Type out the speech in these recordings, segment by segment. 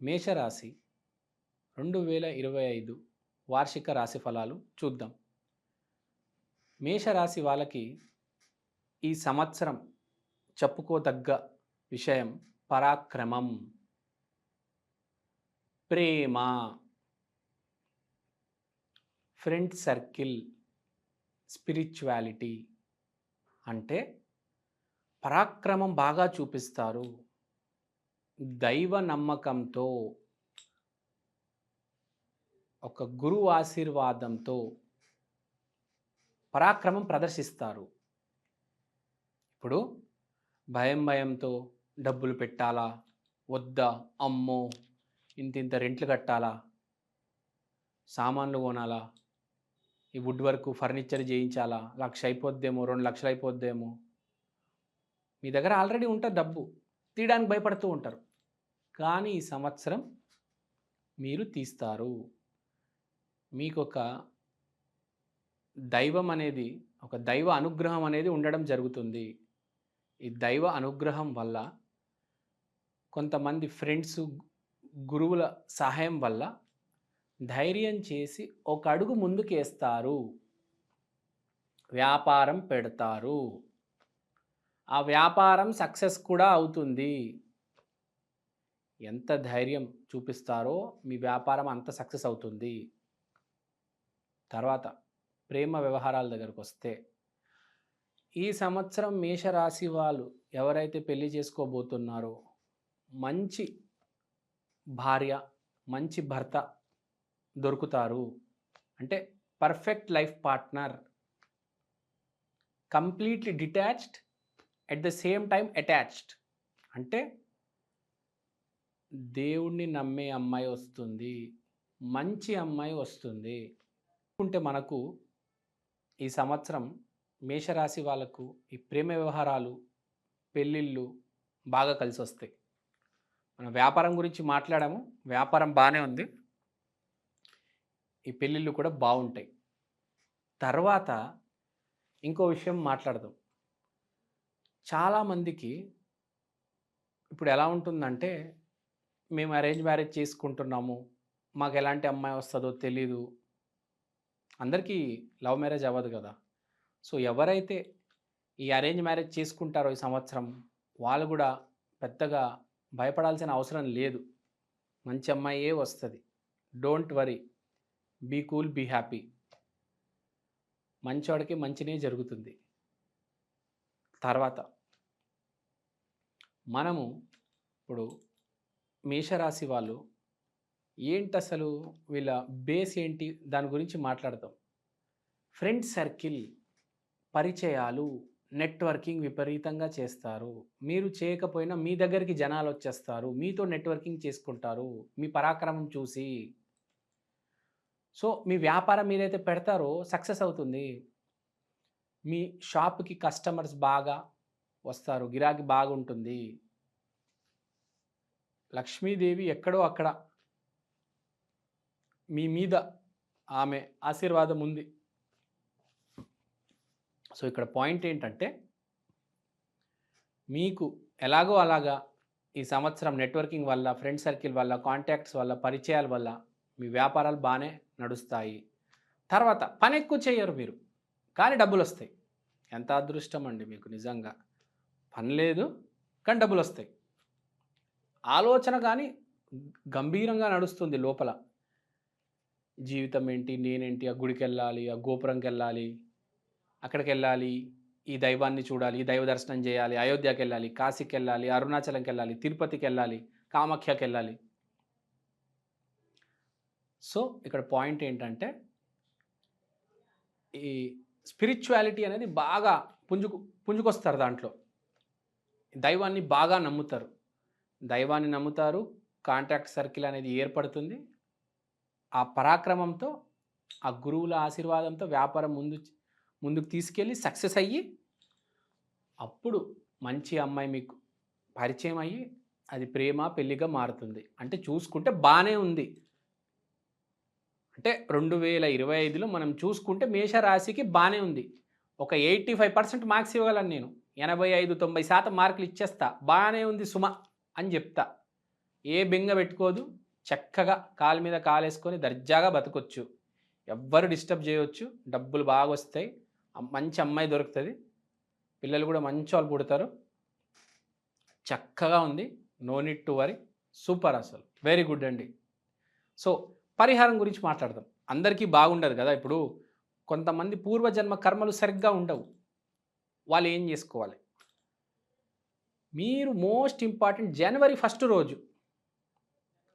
మేషరాశి 2025 వార్షిక రాశి ఫలాలు చూద్దాం. మేషరాశి వాళ్ళకి ఈ సంవత్సరం చెప్పుకోదగ్గ విషయం పరాక్రమం, ప్రేమ, ఫ్రెండ్ సర్కిల్, స్పిరిచువాలిటీ. అంటే పరాక్రమం బాగా చూపిస్తారు. దైవ నమ్మకంతో, ఒక గురువు ఆశీర్వాదంతో పరాక్రమం ప్రదర్శిస్తారు. ఇప్పుడు భయంతో డబ్బులు పెట్టాలా వద్దా, అమ్మో ఇంత రెంట్లు కట్టాలా, సామాన్లు కొనాలా, ఈ వుడ్ వర్క్ ఫర్నిచర్ చేయించాలా, 1,00,000 అయిపోద్దేమో, 2,00,000 అయిపోద్దేమో. మీ దగ్గర ఆల్రెడీ ఉంటుంది డబ్బు, తీయడానికి భయపడుతూ ఉంటారు. కానీ ఈ సంవత్సరం మీరు తీస్తారు. మీకు ఒక దైవం అనేది, ఒక దైవ అనుగ్రహం అనేది ఉండడం జరుగుతుంది. ఈ దైవ అనుగ్రహం వల్ల కొంతమంది ఫ్రెండ్స్, గురువుల సహాయం వల్ల ధైర్యం చేసి ఒక అడుగు ముందుకేస్తారు, వ్యాపారం పెడతారు. ఆ వ్యాపారం సక్సెస్ కూడా అవుతుంది. ఎంత ధైర్యం చూపిస్తారో మీ వ్యాపారం అంత సక్సెస్ అవుతుంది. తర్వాత ప్రేమ వ్యవహారాల దగ్గరకు వస్తే, ఈ సంవత్సరం మేషరాశి వాళ్ళు ఎవరైతే పెళ్లి చేసుకోబోతున్నారో మంచి భార్య, మంచి భర్త దొరుకుతారు. అంటే perfect life partner, completely detached at the same time attached. అంటే దేవుణ్ణి నమ్మే అమ్మాయి వస్తుంది, మంచి అమ్మాయి వస్తుంది. ఉంటే మనకు ఈ సంవత్సరం మేషరాశి వాళ్ళకు ఈ ప్రేమ వ్యవహారాలు, పెళ్ళిళ్ళు బాగా కలిసి వస్తాయి. మనం వ్యాపారం గురించి మాట్లాడాము, వ్యాపారం బాగానే ఉంది, ఈ పెళ్ళిళ్ళు కూడా బాగుంటాయి. తర్వాత ఇంకో విషయం మాట్లాడదాం. చాలామందికి ఇప్పుడు ఎలా ఉంటుందంటే, మేము అరేంజ్ మ్యారేజ్ చేసుకుంటున్నాము, మాకు ఎలాంటి అమ్మాయి వస్తుందో తెలీదు. అందరికీ లవ్ మ్యారేజ్ అవ్వదు కదా. సో ఎవరైతే ఈ అరేంజ్ మ్యారేజ్ చేసుకుంటారో ఈ సంవత్సరం, వాళ్ళు కూడా పెద్దగా భయపడాల్సిన అవసరం లేదు. మంచి అమ్మాయే వస్తుంది. Don't worry, be cool, be happy. మంచోడికి మంచినే జరుగుతుంది. తర్వాత మనము ఇప్పుడు మేషరాశి వాళ్ళు ఏంటి, అసలు వీళ్ళ బేస్ ఏంటి, దాని గురించి మాట్లాడతాం. ఫ్రెండ్ సర్కిల్, పరిచయాలు, నెట్వర్కింగ్ విపరీతంగా చేస్తారు. మీరు చేయకపోయినా మీ దగ్గరికి జనాలు వచ్చేస్తారు, మీతో నెట్వర్కింగ్ చేసుకుంటారు మీ పరాక్రమం చూసి. సో మీ వ్యాపారం ఏదైతే పెడతారో సక్సెస్ అవుతుంది. మీ షాప్కి కస్టమర్స్ బాగా వస్తారు, గిరాకీ బాగుంటుంది. లక్ష్మీదేవి ఎక్కడో అక్కడ మీ మీద ఆమె ఆశీర్వాదం ఉంది. సో ఇక్కడ పాయింట్ ఏంటంటే, మీకు ఎలాగో అలాగా ఈ సంవత్సరం నెట్వర్కింగ్ వల్ల, ఫ్రెండ్ సర్కిల్ వల్ల, కాంటాక్ట్స్ వల్ల, పరిచయాల వల్ల మీ వ్యాపారాలు బాగానే నడుస్తాయి. తర్వాత పని ఎక్కువ చేయరు మీరు, కానీ డబ్బులు వస్తాయి. ఎంత అదృష్టం అండి మీకు నిజంగా. పని లేదు కానీ డబ్బులు వస్తాయి. ఆలోచన కానీ గంభీరంగా నడుస్తుంది లోపల. జీవితం ఏంటి, నేనేంటి, ఆ గుడికి వెళ్ళాలి, ఆ గోపురంకి వెళ్ళాలి, అక్కడికి వెళ్ళాలి, ఈ దైవాన్ని చూడాలి, ఈ దైవ దర్శనం చేయాలి, అయోధ్యకి వెళ్ళాలి, కాశీకి వెళ్ళాలి, అరుణాచలంకి వెళ్ళాలి, తిరుపతికి వెళ్ళాలి, కామాఖ్యకి వెళ్ళాలి. సో ఇక్కడ పాయింట్ ఏంటంటే, ఈ స్పిరిచువాలిటీ అనేది బాగా పుంజుకొస్తారు. దాంట్లో దైవాన్ని బాగా నమ్ముతారు. దైవాన్ని నమ్ముతారు, కాంటాక్ట్ సర్కిల్ అనేది ఏర్పడుతుంది. ఆ పరాక్రమంతో, ఆ గురువుల ఆశీర్వాదంతో వ్యాపారం ముందుకు తీసుకెళ్ళి సక్సెస్ అయ్యి, అప్పుడు మంచి అమ్మాయి మీకు పరిచయం అయ్యి అది ప్రేమ పెళ్ళిగా మారుతుంది. అంటే చూసుకుంటే బాగానే ఉంది. అంటే 2025లో మనం చూసుకుంటే మేషరాశికి బాగానే ఉంది. ఒక 85% మార్క్స్ ఇవ్వగలను నేను. 85-90% మార్కులు ఇచ్చేస్తా, బాగానే ఉంది సుమ అని చెప్తా. ఏ బెంగ పెట్టుకోదు, చక్కగా కాలు మీద కాలేసుకొని దర్జాగా బతకొచ్చు. ఎవ్వరు డిస్టర్బ్ చేయవచ్చు, డబ్బులు బాగా వస్తాయి, మంచి అమ్మాయి దొరుకుతుంది, పిల్లలు కూడా మంచి వాళ్ళు పుడతారు. చక్కగా ఉంది, no need to worry, super, అసలు వెరీ గుడ్ అండి. సో పరిహారం గురించి మాట్లాడదాం. అందరికీ బాగుండదు కదా. ఇప్పుడు కొంతమంది పూర్వజన్మ కర్మలు సరిగ్గా ఉండవు, వాళ్ళు ఏం చేసుకోవాలి? మీరు మోస్ట్ ఇంపార్టెంట్ జనవరి 1 రోజు,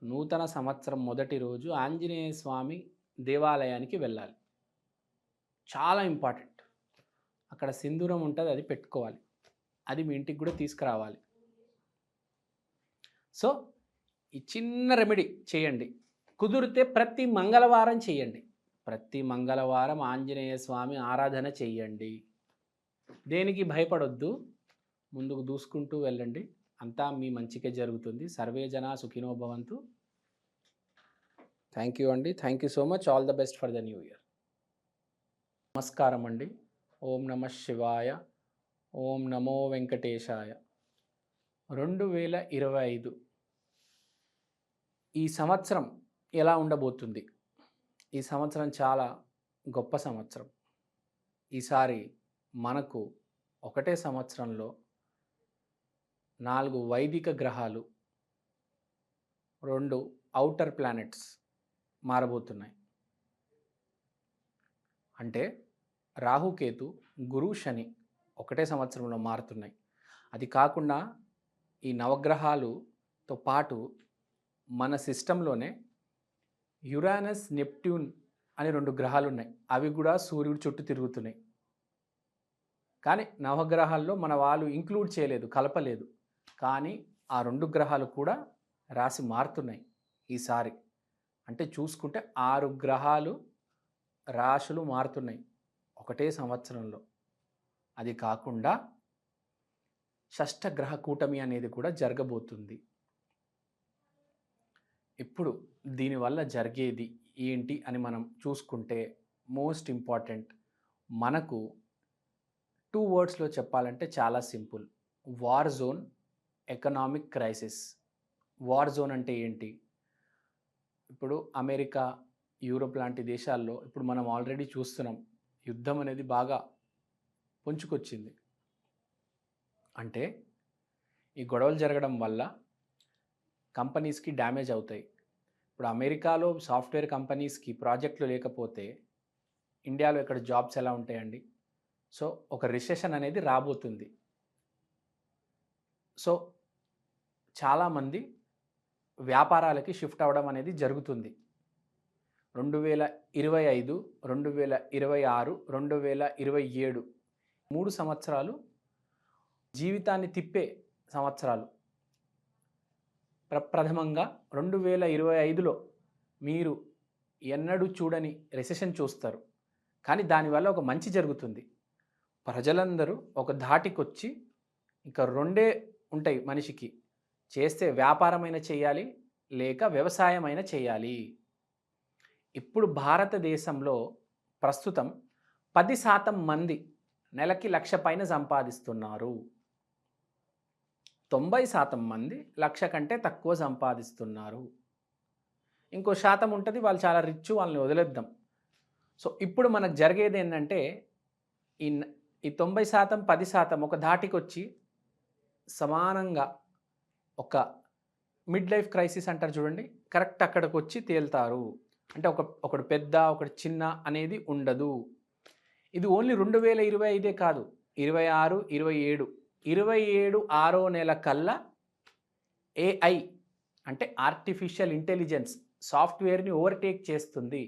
నూతన సంవత్సరం మొదటి రోజు ఆంజనేయ స్వామి దేవాలయానికి వెళ్ళాలి. చాలా ఇంపార్టెంట్. అక్కడ సింధూరం ఉంటుంది, అది పెట్టుకోవాలి, అది మీ ఇంటికి కూడా తీసుకురావాలి. సో ఈ చిన్న రెమెడీ చేయండి. కుదిరితే ప్రతి మంగళవారం చేయండి. ప్రతి మంగళవారం ఆంజనేయ స్వామి ఆరాధన చెయ్యండి. దేనికి భయపడొద్దు, ముందుకు దూసుకుంటూ వెళ్ళండి, అంతా మీ మంచికే జరుగుతుంది. సర్వే జనా సుఖినో భవంతు. థ్యాంక్ యూ అండి, thank you so much. All the best for the new year. నమస్కారం అండి. ఓం నమ శివాయ, ఓం నమో వెంకటేశాయ. 2025 ఈ సంవత్సరం ఎలా ఉండబోతుంది? ఈ సంవత్సరం చాలా గొప్ప సంవత్సరం. ఈసారి మనకు ఒకటే సంవత్సరంలో 4 వైదిక గ్రహాలు, 2 ఔటర్ ప్లానెట్స్ మారబోతున్నాయి. అంటే రాహుకేతు, గురు, శని ఒకటే సంవత్సరంలో మారుతున్నాయి. అది కాకుండా ఈ నవగ్రహాలతో పాటు మన సిస్టంలోనే యురానస్, నెప్ట్యూన్ అని 2 గ్రహాలు ఉన్నాయి. అవి కూడా సూర్యుడి చుట్టూ తిరుగుతున్నాయి. కానీ నవగ్రహాల్లో మన వాళ్ళు ఇంక్లూడ్ చేయలేదు, కలపలేదు. కానీ ఆ 2 గ్రహాలు కూడా రాశి మారుతున్నాయి ఈసారి. అంటే చూసుకుంటే 6 గ్రహాలు రాశులు మారుతున్నాయి ఒకటే సంవత్సరంలో. అది కాకుండా షష్ఠగ్రహ కూటమి అనేది కూడా జరగబోతుంది. ఇప్పుడు దీనివల్ల జరిగేది ఏంటి అని మనం చూసుకుంటే, మోస్ట్ ఇంపార్టెంట్, మనకు 2 వర్డ్స్లో చెప్పాలంటే చాలా simple: war zone, economic crisis. War zone అంటే ఏంటి? ఇప్పుడు అమెరికా, యూరోప్ లాంటి దేశాల్లో ఇప్పుడు మనం ఆల్రెడీ చూస్తున్నాం, యుద్ధం అనేది బాగా పుంజుకొచ్చింది. అంటే ఈ గొడవలు జరగడం వల్ల కంపెనీస్కి డ్యామేజ్ అవుతాయి. ఇప్పుడు అమెరికాలో సాఫ్ట్వేర్ కంపెనీస్కి ప్రాజెక్టులు లేకపోతే ఇండియాలో ఇక్కడ జాబ్స్ ఎలా ఉంటాయండి? సో ఒక రిసెషన్ అనేది రాబోతుంది. సో చాలామంది వ్యాపారాలకి షిఫ్ట్ అవ్వడం అనేది జరుగుతుంది. 2025, 2026, 2027 3 సంవత్సరాలు జీవితాన్ని తిప్పే సంవత్సరాలు. ప్రప్రథమంగా 2025లో మీరు ఎన్నడూ చూడని రెసెషన్ చూస్తారు. కానీ దానివల్ల ఒక మంచి జరుగుతుంది. ప్రజలందరూ ఒక ధాటికొచ్చి ఇంకా 2 ఉంటాయి మనిషికి: చేస్తే వ్యాపారమైన చేయాలి, లేక వ్యవసాయమైన చేయాలి. ఇప్పుడు భారతదేశంలో ప్రస్తుతం 10% మంది నెలకి 1,00,000 పైన సంపాదిస్తున్నారు. 90% మంది 1,00,000 కంటే తక్కువ సంపాదిస్తున్నారు. ఇంకో శాతం ఉంటుంది, వాళ్ళు చాలా రిచ్, వాళ్ళని వదిలేద్దాం. సో ఇప్పుడు మనకు జరిగేది ఏంటంటే, ఈ 90%, 10% ఒక ధాటికి వచ్చి సమానంగా ఒక మిడ్ లైఫ్ క్రైసిస్ అంటారు చూడండి, కరెక్ట్ అక్కడికి వచ్చి తేలుతారు. అంటే ఒకడు పెద్ద, ఒకడు చిన్న అనేది ఉండదు. ఇది ఓన్లీ 2025 కాదు, 26, 27, 27 6వ నెల కల్లా AI అంటే ఆర్టిఫిషియల్ ఇంటెలిజెన్స్ సాఫ్ట్వేర్ని ఓవర్టేక్ చేస్తుంది.